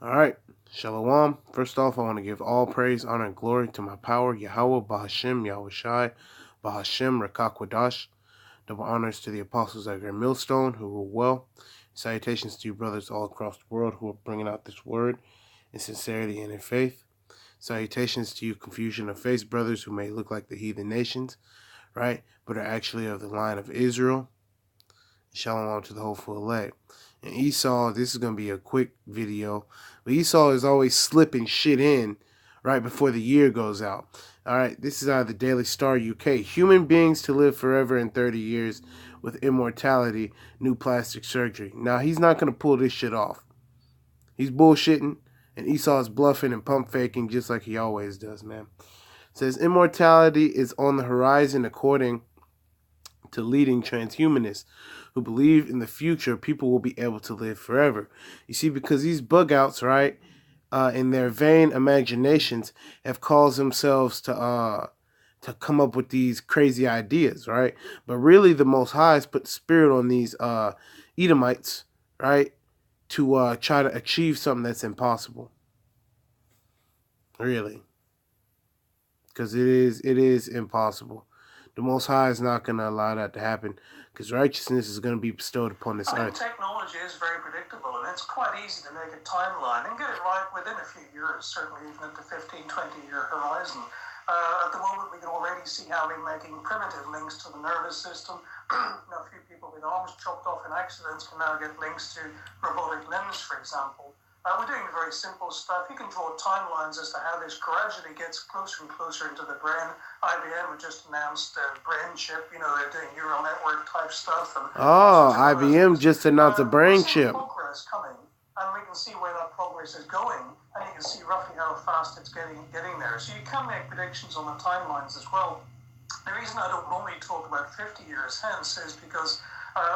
All right. Shalom. First off, I want to give all praise, honor, and glory to my power, Yahweh, Bahashem, Yahweh Shai, Bahashem, Rakakwadash. Double honors to the apostles at Great Millstone who rule well. Salutations to you brothers all across the world who are bringing out this word in sincerity and in faith. Salutations to you confusion of faith brothers who may look like the heathen nations, right, but are actually of the line of Israel. Shalom to the hopeful elect. And Esau, this is going to be a quick video, but Esau is always slipping shit in right before the year goes out. All right, this is out of the Daily Star UK. Human beings to live forever in 30 years with immortality, new plastic surgery. Now, he's not going to pull this shit off. He's bullshitting, and Esau's bluffing and pump faking just like he always does, man. It says immortality is on the horizon according to leading transhumanists who believe in the future people will be able to live forever. You see, because these bug outs, right, in their vain imaginations have caused themselves to come up with these crazy ideas, right? But really the Most High has put spirit on these Edomites, right, to try to achieve something that's impossible. Really. Because it is impossible. The Most High is not going to allow that to happen because righteousness is going to be bestowed upon this earth. Technology is very predictable, and it's quite easy to make a timeline and get it right within a few years, certainly even at the 15, 20-year horizon. At the moment, we can already see how we're making primitive links to the nervous system. A few people with arms chopped off in accidents can now get links to robotic limbs, for example. We're doing very simple stuff. You can draw timelines as to how this gradually gets closer and closer into the brain. IBM have just announced a brain chip. You know, they're doing neural network type stuff. And IBM just announced a brain chip. Progress coming, and we can see where that progress is going, and you can see roughly how fast it's getting there. So you can make predictions on the timelines as well. The reason I don't normally talk about 50 years hence is because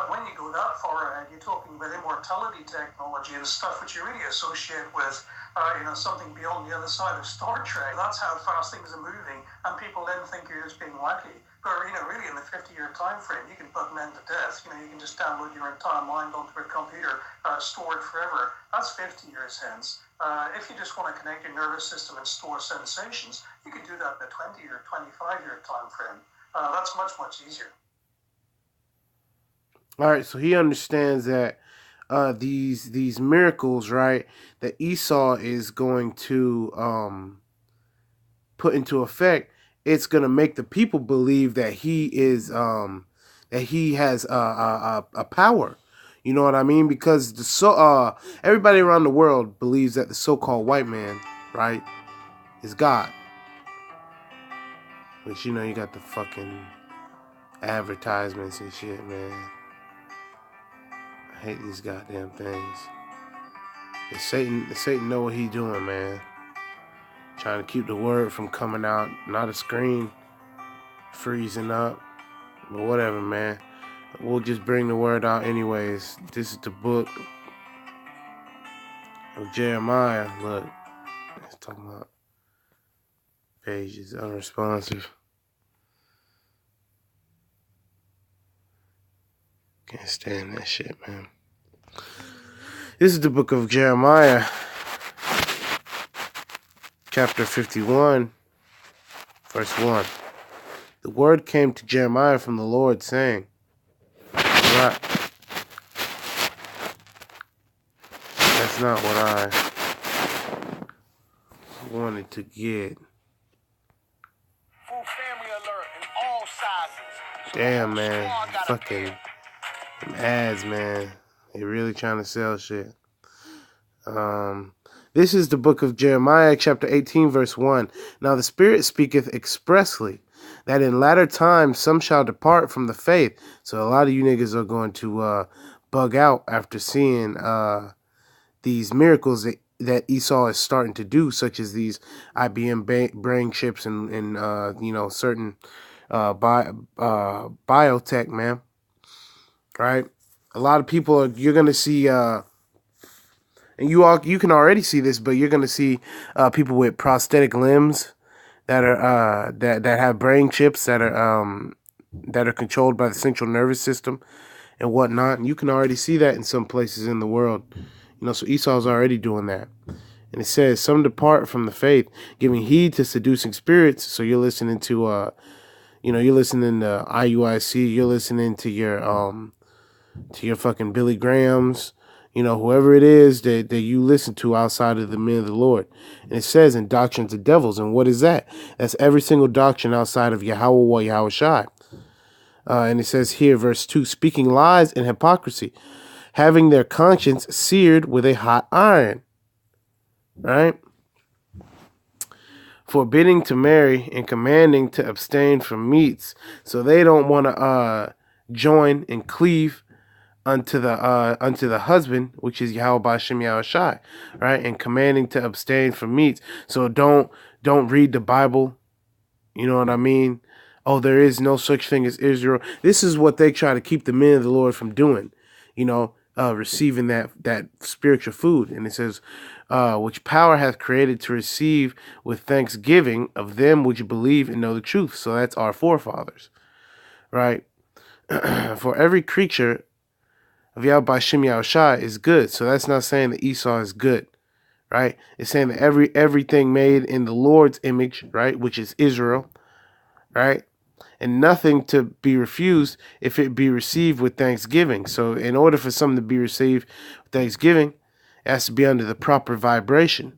when you go that far ahead, you're talking about immortality technology and stuff which you really associate with, something beyond the other side of Star Trek. That's how fast things are moving, and people then think you're just being wacky. But, really in the 50-year time frame, you can put an end to death. You can just download your entire mind onto a computer, store it forever. That's 50 years hence. If you just want to connect your nervous system and store sensations, you can do that in a 20 or 25-year time frame. That's much, much easier. All right, so he understands that these miracles, right, that Esau is going to put into effect, it's going to make the people believe that he is that he has a power. You know what I mean? Because everybody around the world believes that the so-called white man, right, is God. Which, you got the fucking advertisements and shit, man. I hate these goddamn things. Satan know what he doing, man. Trying to keep the word from coming out. Not a screen freezing up. But whatever, man. We'll just bring the word out anyways. This is the book of Jeremiah. Look. It's talking about pages unresponsive. Can't stand that shit, man. This is the book of Jeremiah, chapter 51, verse 1. The word came to Jeremiah from the Lord, saying, That's not what I wanted to get. Full family alert in all sizes. Damn, man. Fucking ads, man. They really trying to sell shit. This is the book of Jeremiah, chapter 18, verse 1. Now the Spirit speaketh expressly that in latter times some shall depart from the faith. So a lot of you niggas are going to bug out after seeing these miracles that Esau is starting to do, such as these IBM brain chips and certain biotech, man. Right? A lot of people you're going to see, and you can already see this, but you're going to see people with prosthetic limbs that are that have brain chips that are controlled by the central nervous system and whatnot. And you can already see that in some places in the world. So Esau's already doing that. And it says, some depart from the faith, giving heed to seducing spirits. So you're listening to, you're listening to IUIC, you're listening to your fucking Billy Grahams, whoever it is that you listen to outside of the men of the Lord. And it says in doctrines of devils. And what is that? That's every single doctrine outside of Yahweh or Yahweh Shai. And it says here, verse 2, speaking lies and hypocrisy, having their conscience seared with a hot iron. Right? Forbidding to marry and commanding to abstain from meats. So they don't want to join and cleave unto the husband, which is Yahweh Ba'Shem Yahweh Shai, right? And commanding to abstain from meats. So don't read the Bible. You know what I mean? Oh, there is no such thing as Israel. This is what they try to keep the men of the Lord from doing. Receiving that spiritual food. And it says, which power hath created to receive with thanksgiving of them which believe and know the truth. So that's our forefathers, right? For every creature of Yahweh Ba'Shem Yahweh Shai is good. So that's not saying that Esau is good, right? It's saying that everything made in the Lord's image, right, which is Israel, right? And nothing to be refused if it be received with thanksgiving. So in order for something to be received with thanksgiving, it has to be under the proper vibration.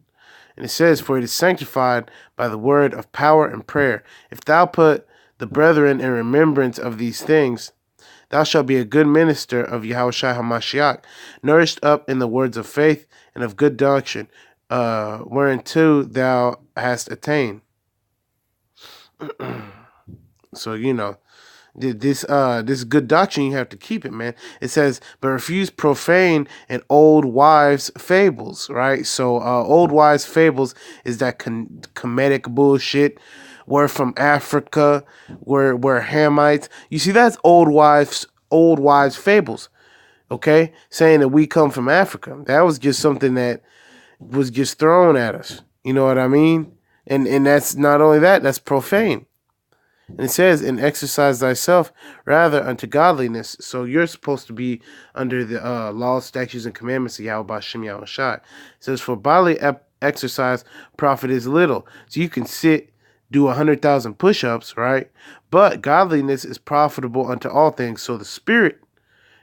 And it says, for it is sanctified by the word of power and prayer. If thou put the brethren in remembrance of these things, thou shalt be a good minister of Yahushua HaMashiach, nourished up in the words of faith and of good doctrine, whereunto thou hast attained. So, this good doctrine, you have to keep it, man. It says, but refuse profane and old wives' fables, right? So, old wives' fables is that comedic bullshit. We're from Africa. We're Hamites. You see, that's old wives' fables. Okay, saying that we come from Africa. That was just something that was just thrown at us. You know what I mean? And that's not only that. That's profane. And it says, and exercise thyself rather unto godliness. So you're supposed to be under the laws, statutes, and commandments of Yahweh Ba'Shem Yahweh Shai. It says, for bodily exercise profit is little. So you can sit, do 100,000 push-ups, right? But godliness is profitable unto all things. So the spirit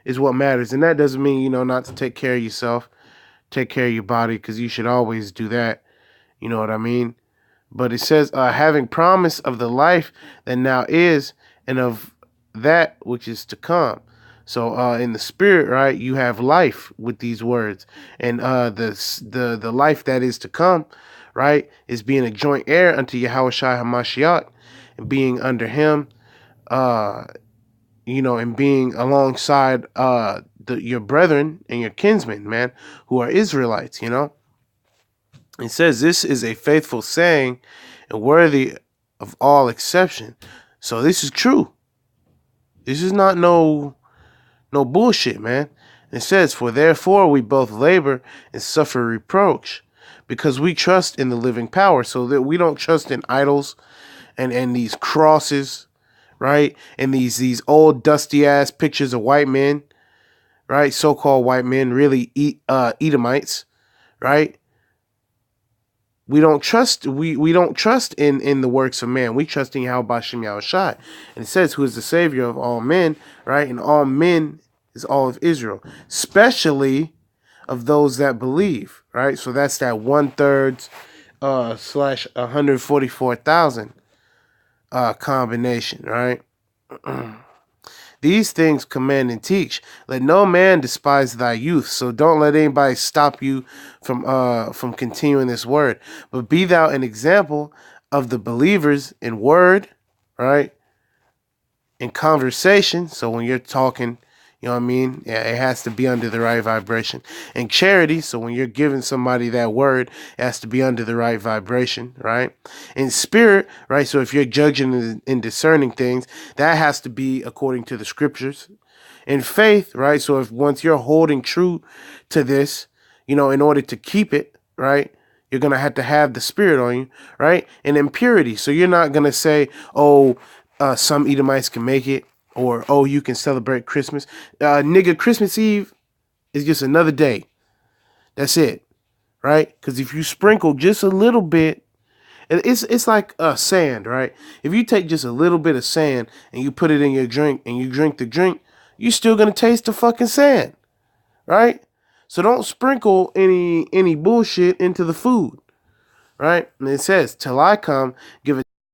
is what matters. And that doesn't mean, not to take care of yourself, take care of your body, because you should always do that. You know what I mean? But it says, having promise of the life that now is, and of that which is to come. So in the spirit, right, you have life with these words. And the life that is to come, right, is being a joint heir unto Yahweh Shai HaMashiach, and being under him, and being alongside your brethren and your kinsmen, man, who are Israelites, It says this is a faithful saying and worthy of all exception. So this is true. This is not no bullshit, man. It says, for therefore we both labor and suffer reproach, because we trust in the living power. So that we don't trust in idols and these crosses, right? And these old dusty ass pictures of white men, right? So-called white men, really Edomites, right? We don't trust in the works of man. We trust in Yahweh Ba'Shem Yahweh Shai. And it says, who is the Savior of all men, right? And all men is all of Israel, especially of those that believe, right? So that's that 1/3 slash 144,000 combination, right? These things command and teach. Let no man despise thy youth. So don't let anybody stop you from continuing this word. But be thou an example of the believers in word, right? In conversation. So when you're talking, you know what I mean? Yeah, it has to be under the right vibration. And charity, so when you're giving somebody that word, it has to be under the right vibration, right? In spirit, right? So if you're judging and discerning things, that has to be according to the scriptures. In faith, right? So if once you're holding true to this, in order to keep it, right? You're going to have the spirit on you, right? And in purity. So you're not going to say, oh, some Edomites can make it, or, oh, you can celebrate Christmas. Nigga, Christmas Eve is just another day. That's it, right? Because if you sprinkle just a little bit, it's like sand, right? If you take just a little bit of sand and you put it in your drink and you drink the drink, you're still gonna taste the fucking sand, right? So don't sprinkle any bullshit into the food, right? And it says, "Till I come, give it."